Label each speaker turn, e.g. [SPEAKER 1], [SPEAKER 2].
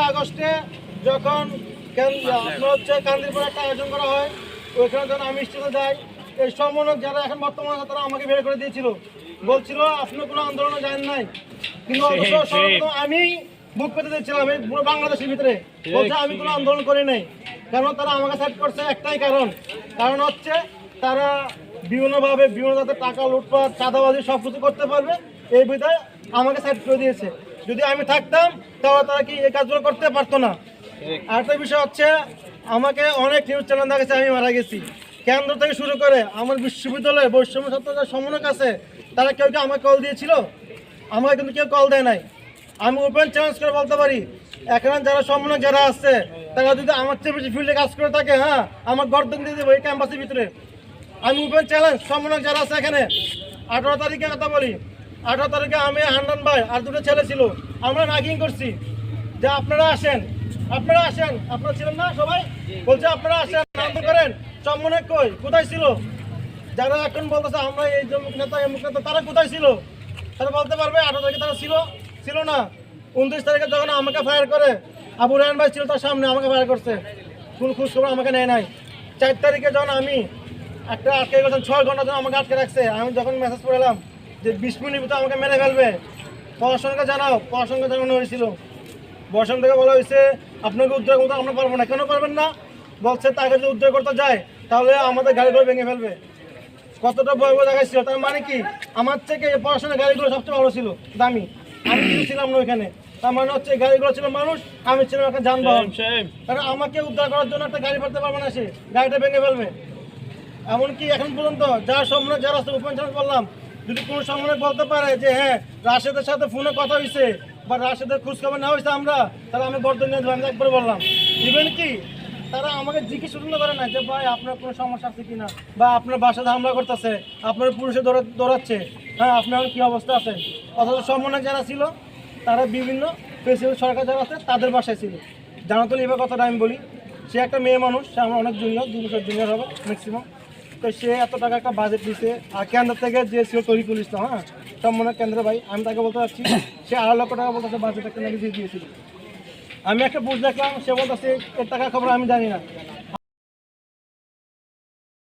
[SPEAKER 1] আগস্টে যখন আপনার হচ্ছে কান্দিরপুরে একটা আয়োজন করা হয়, ওইখানে যখন আমি স্টেজে যাই, এই সমন্বয়ক যারা এখন বর্তমানে আছে তারা আমাকে বের করে দিয়েছিল, বলছিল আপনি কোনো আন্দোলনে যান নাই, কিন্তু আমি বুক পেতে দিচ্ছিলাম এই পুরো বাংলাদেশের ভিতরে, বলছে আমি কোনো আন্দোলন করি নাই। কারণ তারা আমাকে সাইড করছে একটাই কারণ হচ্ছে তারা বিভিন্নভাবে বিভিন্ন জাতের টাকা লুটপাট চাঁদাবাজি সব কিছু করতে পারবে, এই বিধায় আমাকে সাইড করে দিয়েছে। যদি আমি থাকতাম তাহলে তারা কি এই কাজগুলো করতে পারতো না। আরেকটা বিষয় হচ্ছে আমাকে অনেক নিউজ চ্যানেল দেখেছে আমি মারা গেছি, কেন্দ্র থেকে শুরু করে আমার বিশ্ববিদ্যালয়ে বৈষম্য ছাত্রদের সমন্বয়ক আছে, তারা কেউ কেউ আমাকে কল দিয়েছিল, আমাকে কিন্তু কেউ কল দেয় নাই। আমি ওপেন চ্যালেঞ্জ করে বলতে পারি, এখানে যারা সমন্বয়ক যারা আছে তারা যদি আমার চেয়ে বেশি ফিল্ডে কাজ করে থাকে, হ্যাঁ আমার গর্দন দিয়ে দেবো এই ক্যাম্পাসের ভিতরে। আমি ওপেন চ্যালেঞ্জ, সমন্বয়ক যারা আছে এখানে 18 তারিখে কথা বলি, 18 তারিখে আমি হান্ডান ভাই আর দুটো ছেলে ছিল, আমরা নাকিং করছি যে আপনারা আসেন, আপনারা ছিলেন না সবাই, বলছে আপনারা আসেন আন্দোলন করেন। সমন্বয়ক কোথায় ছিল? যারা এখন বলতেছে আমরা এই যে মুখ নেতা এই মুখ নেতা, তারা কোথায় ছিল? তারা বলতে পারবে 18 তারিখে তারা ছিল না। 29 তারিখে যখন আমাকে ফায়ার করে, আবু রায়হান ভাই ছিল তার সামনে, আমাকে ফায়ার করছে, কোন খোঁজ খবর আমাকে নেয় নাই। 4 তারিখে যখন আমি একটা আটকে গেছেন 6 ঘন্টা যখন আমাকে আটকে রাখছে, আমি যখন মেসেজ পড়লাম যে 20 মিনিট ভিতরে আমাকে মেরে ফেলবে, প্রশাসনকে জানানো হয়েছিল। প্রশাসন থেকে বলা হয়েছে আপনাকে উদ্ধার করতে আমরা পারবো না। কেন পারবেন না? বলছে তাকে যদি উদ্ধার করতে যায় তাহলে আমাদের গাড়িগুলো ভেঙে ফেলবে। কতটা ভয়াবহ দেখাচ্ছিল, তার মানে কি আমার থেকে পড়াশোনার গাড়িগুলো সবচেয়ে ভালো ছিল, দামি, আমি ছিলাম না ওইখানে। তার মানে হচ্ছে গাড়িগুলো ছিল মানুষ, আমি ছিলাম একটা যানবাহন। কারণ আমাকে উদ্ধার করার জন্য একটা গাড়ি পাঠাতে পারবে না, সে গাড়িটা ভেঙে ফেলবে। এমনকি এখন পর্যন্ত যার সামনে যারা ওপেন চ্যালেঞ্জ করলাম, যদি কোনো সামনে বলতে পারে যে হ্যাঁ রাশেদের সাথে ফোনে কথা হয়েছে বা রাশেদের খোঁজখবর নেওয়া হয়েছে আমরা, তারা আমি গর্দন নিয়ে দেবো, আমি একবার বললাম। ইভেন কি তারা আমাকে জিজ্ঞেস শুরু করে না যে ভাই আপনার কোনো সমস্যা আছে কিনা, বা আপনার বাসাতে হামলা করতেছে, আপনার পুলিশে দৌড়াচ্ছে, হ্যাঁ আপনার কি অবস্থা আছে। অথচ সমন্বয় যারা ছিল তারা বিভিন্ন প্রেসিডেন্ট সরকার যারা আছে তাদের বাসায় ছিল। জানাতো এবার কথাটা আমি বলি, সে একটা মেয়ে মানুষ, সে আমার অনেক জুনিয়র, 2 বছর জুনিয়র হবে ম্যাক্সিমাম। তো সে এত টাকা একটা বাজেট দিচ্ছে, আর কেন্দ্র থেকে যে ছিল তরিকুল ইসলাম, হ্যাঁ সমন্বয় কেন্দ্র ভাই, আমি তাকে বলতে চাচ্ছি সে 2.5 লক্ষ টাকা বলতেছে বাজেট একটা নাকি দিয়ে দিয়েছিল। আমি একটা বুঝ দেখলাম, সে বলতেছে এর টাকা খবর আমি জানি না।